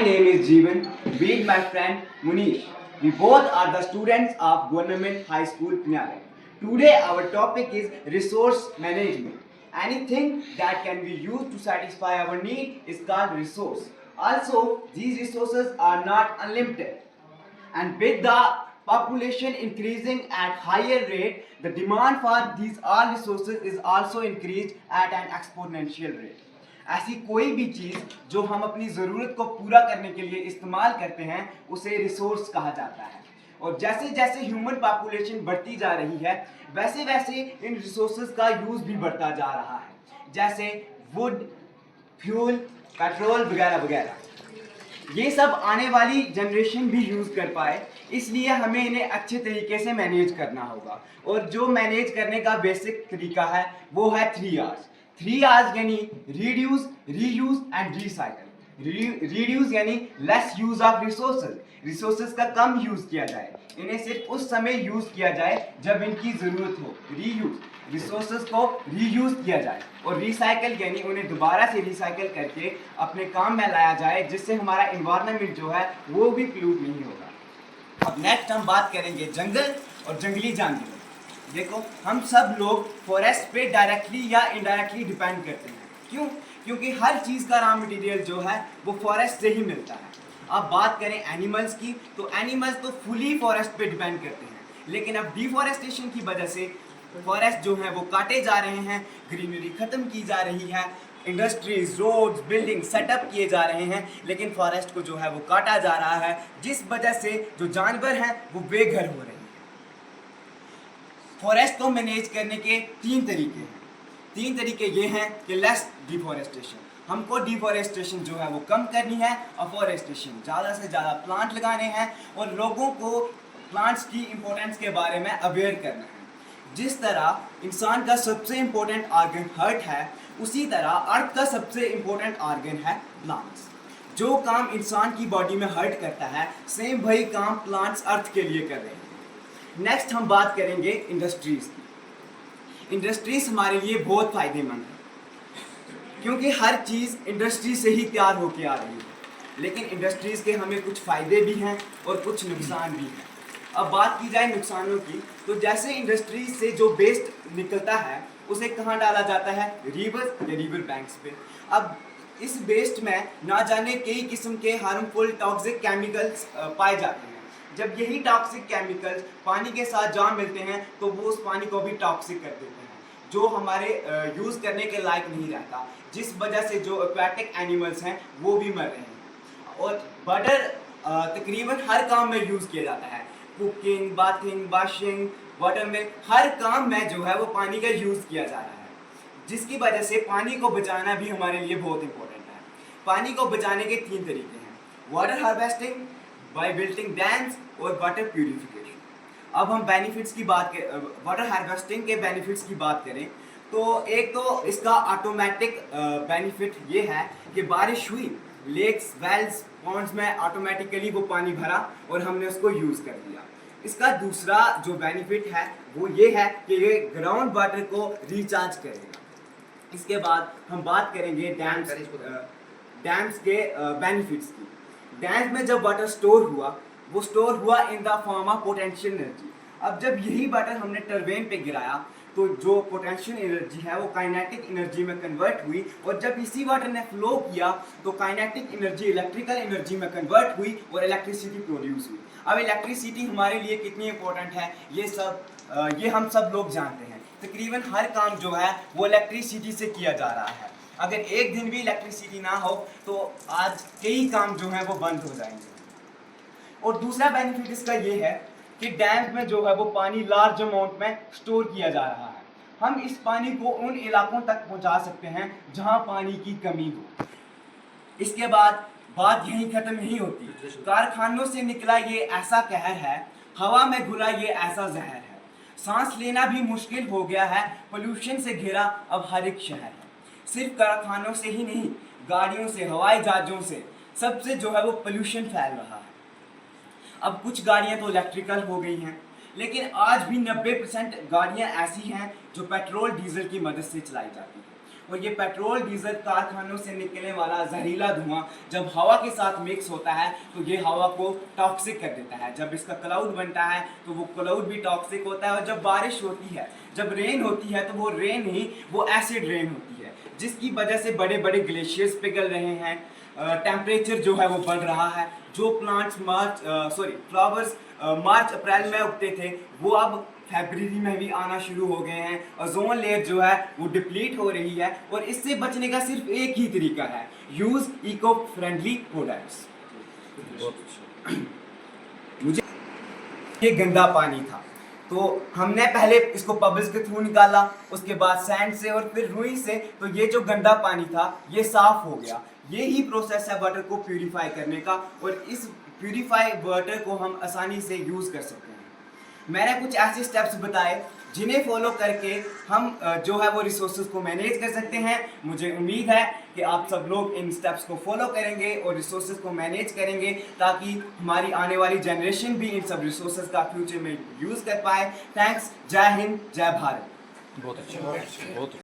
My name is Jeevan. Meet my friend Munish. We both are the students of Government High School, Pinale. Today our topic is resource management. Anything that can be used to satisfy our need is called resource. Also, these resources are not unlimited. And with the population increasing at higher rate, the demand for these all resources is also increased at an exponential rate. ऐसी कोई भी चीज़ जो हम अपनी ज़रूरत को पूरा करने के लिए इस्तेमाल करते हैं उसे रिसोर्स कहा जाता है। और जैसे जैसे ह्यूमन पॉपुलेशन बढ़ती जा रही है वैसे वैसे इन रिसोर्सेज का यूज़ भी बढ़ता जा रहा है, जैसे वुड, फ्यूल, पेट्रोल वगैरह वगैरह। ये सब आने वाली जनरेशन भी यूज़ कर पाए, इसलिए हमें इन्हें अच्छे तरीके से मैनेज करना होगा। और जो मैनेज करने का बेसिक तरीका है वो है 3 R's। 3 R's यानी reduce, reuse and recycle. Reduce यानी लेस यूज ऑफ रिसोर्सेज का कम यूज किया जाए, इन्हें सिर्फ उस समय यूज किया जाए जब इनकी ज़रूरत हो। रीयूज, रिसोर्सेज को रीयूज किया जाए। और रिसाइकल यानी उन्हें दोबारा से रिसाइकल करके अपने काम में लाया जाए, जिससे हमारा इन्वायरमेंट जो है वो भी पोल्यूट नहीं होगा। अब नेक्स्ट हम बात करेंगे जंगल और जंगली जानवर। देखो, हम सब लोग फॉरेस्ट पे डायरेक्टली या इनडायरेक्टली डिपेंड करते हैं। क्यों? क्योंकि हर चीज़ का रॉ मटेरियल जो है वो फॉरेस्ट से ही मिलता है। अब बात करें एनिमल्स की, तो एनिमल्स तो फुली फॉरेस्ट पे डिपेंड करते हैं, लेकिन अब डिफॉरेस्टेशन की वजह से फॉरेस्ट जो है वो काटे जा रहे हैं, ग्रीनरी ख़त्म की जा रही है, इंडस्ट्रीज, रोड्स, बिल्डिंग सेटअप किए जा रहे हैं, लेकिन फॉरेस्ट को जो है वो काटा जा रहा है, जिस वजह से जो जानवर हैं वो बेघर हो रहे हैं। फॉरेस्ट को मैनेज करने के 3 तरीके हैं। 3 तरीके ये हैं कि लेस डिफॉरेस्टेशन, हमको डिफॉरेस्टेशन जो है वो कम करनी है, अफॉरेस्टेशन, ज़्यादा से ज़्यादा प्लांट लगाने हैं और लोगों को प्लांट्स की इम्पोर्टेंस के बारे में अवेयर करना है। जिस तरह इंसान का सबसे इम्पोर्टेंट ऑर्गन हार्ट है, उसी तरह अर्थ का सबसे इम्पोर्टेंट ऑर्गन है प्लांट्स। जो काम इंसान की बॉडी में हार्ट करता है, सेम वही काम प्लांट्स अर्थ के लिए कर रहे हैं। नेक्स्ट हम बात करेंगे इंडस्ट्रीज़ की। इंडस्ट्रीज़ हमारे लिए बहुत फ़ायदेमंद है, क्योंकि हर चीज़ इंडस्ट्री से ही तैयार होके आ रही है। लेकिन इंडस्ट्रीज़ के हमें कुछ फ़ायदे भी हैं और कुछ नुकसान भी हैं। अब बात की जाए नुकसानों की, तो जैसे इंडस्ट्री से जो वेस्ट निकलता है उसे कहाँ डाला जाता है? रिवर या रिवर बैंक्स पे। अब इस वेस्ट में ना जाने कई किस्म के हार्मफुल टॉक्सिक केमिकल्स पाए जाते हैं। जब यही टॉक्सिक केमिकल्स पानी के साथ जा मिलते हैं तो वो उस पानी को भी टॉक्सिक कर देते हैं, जो हमारे यूज़ करने के लायक नहीं रहता, जिस वजह से जो एक्वाटिक एनिमल्स हैं वो भी मर रहे हैं। और वाटर तकरीबन हर काम में यूज़ किया जाता है, कुकिंग, बाथिंग, वॉशिंग, वाटर में हर काम में जो है वो पानी का यूज़ किया जा रहा है, जिसकी वजह से पानी को बचाना भी हमारे लिए बहुत इंपॉर्टेंट है। पानी को बचाने के 3 तरीके हैं, water harvesting, by building dams और वाटर प्यूरिफिकेशन। अब हम बेनिफिट्स की बात करें, वाटर हार्वेस्टिंग के बेनिफिट्स की बात करें तो एक तो इसका ऑटोमेटिक बेनिफिट ये है कि बारिश हुई, लेक्स, वेल्स, पॉन्ड्स में ऑटोमेटिकली वो पानी भरा और हमने उसको यूज़ कर दिया। इसका दूसरा जो बेनिफिट है वो ये है कि ये ग्राउंड वाटर को रिचार्ज करेगा। इसके बाद हम बात करेंगे डैम्स के बेनिफिट्स की। डैम्स में जब वाटर स्टोर हुआ, वो स्टोर हुआ in the form of potential energy. अब जब यही वाटर हमने टरबाइन पे गिराया तो जो पोटेंशियल एनर्जी है वो काइनेटिक एनर्जी में कन्वर्ट हुई, और जब इसी वाटर ने फ्लो किया तो काइनेटिक एनर्जी इलेक्ट्रिकल एनर्जी में कन्वर्ट हुई और इलेक्ट्रिसिटी प्रोड्यूस हुई। अब इलेक्ट्रिसिटी हमारे लिए कितनी इंपॉर्टेंट है ये हम सब लोग जानते हैं। तकरीबन हर काम जो है वो इलेक्ट्रिसिटी से किया जा रहा है। अगर एक दिन भी इलेक्ट्रिसिटी ना हो तो आज कई काम जो हैं वो बंद हो जाएंगे। और दूसरा बेनिफिट इसका ये है कि डैम में जो है वो पानी लार्ज अमाउंट में स्टोर किया जा रहा है। हम इस पानी को उन इलाकों तक पहुंचा सकते हैं जहां पानी की कमी हो। इसके बाद बात यहीं ख़त्म नहीं होती। कारखानों से निकला ये ऐसा कहर है, हवा में घुला ये ऐसा जहर है, सांस लेना भी मुश्किल हो गया है, पोल्यूशन से घिरा अब हर एक शहर है। सिर्फ कारखानों से ही नहीं, गाड़ियों से, हवाई जहाज़ों से, सबसे जो है वो पोल्यूशन फैल रहा है। अब कुछ गाड़ियाँ तो इलेक्ट्रिकल हो गई हैं, लेकिन आज भी 90% गाड़ियाँ ऐसी हैं जो पेट्रोल डीजल की मदद से चलाई जाती हैं। और ये पेट्रोल डीजल कारखानों से निकलने वाला जहरीला धुआं जब हवा के साथ मिक्स होता है तो ये हवा को टॉक्सिक कर देता है। जब इसका क्लाउड बनता है तो वो क्लाउड भी टॉक्सिक होता है, और जब बारिश होती है, जब रेन होती है, तो वो रेन ही वो एसिड रेन होती है, जिसकी वजह से बड़े बड़े ग्लेशियर्स पिघल रहे हैं, टेम्परेचर जो है वो बढ़ रहा है। जो प्लांट्स फ्लावर्स मार्च अप्रैल में उगते थे वो अब फरवरी में भी आना शुरू हो गए हैं। ओजोन लेयर जो है वो डिप्लीट हो रही है, और इससे बचने का सिर्फ एक ही तरीका है, यूज इको फ्रेंडली प्रोडक्ट्स। मुझे ये गंदा पानी था, तो हमने पहले इसको बबल्स के थ्रू निकाला, उसके बाद सैंड से और फिर रुई से, तो ये जो गंदा पानी था ये साफ हो गया। ये ही प्रोसेस है वाटर को प्यूरिफाई करने का, और इस प्यूरिफाइड वाटर को हम आसानी से यूज़ कर सकते हैं। मैंने कुछ ऐसे स्टेप्स बताए जिन्हें फॉलो करके हम जो है वो रिसोर्सेज को मैनेज कर सकते हैं। मुझे उम्मीद है कि आप सब लोग इन स्टेप्स को फॉलो करेंगे और रिसोर्सेज को मैनेज करेंगे, ताकि हमारी आने वाली जनरेशन भी इन सब रिसोर्सेज का फ्यूचर में यूज़ कर पाए। थैंक्स। जय हिंद, जय भारत। बहुत अच्छा, बहुत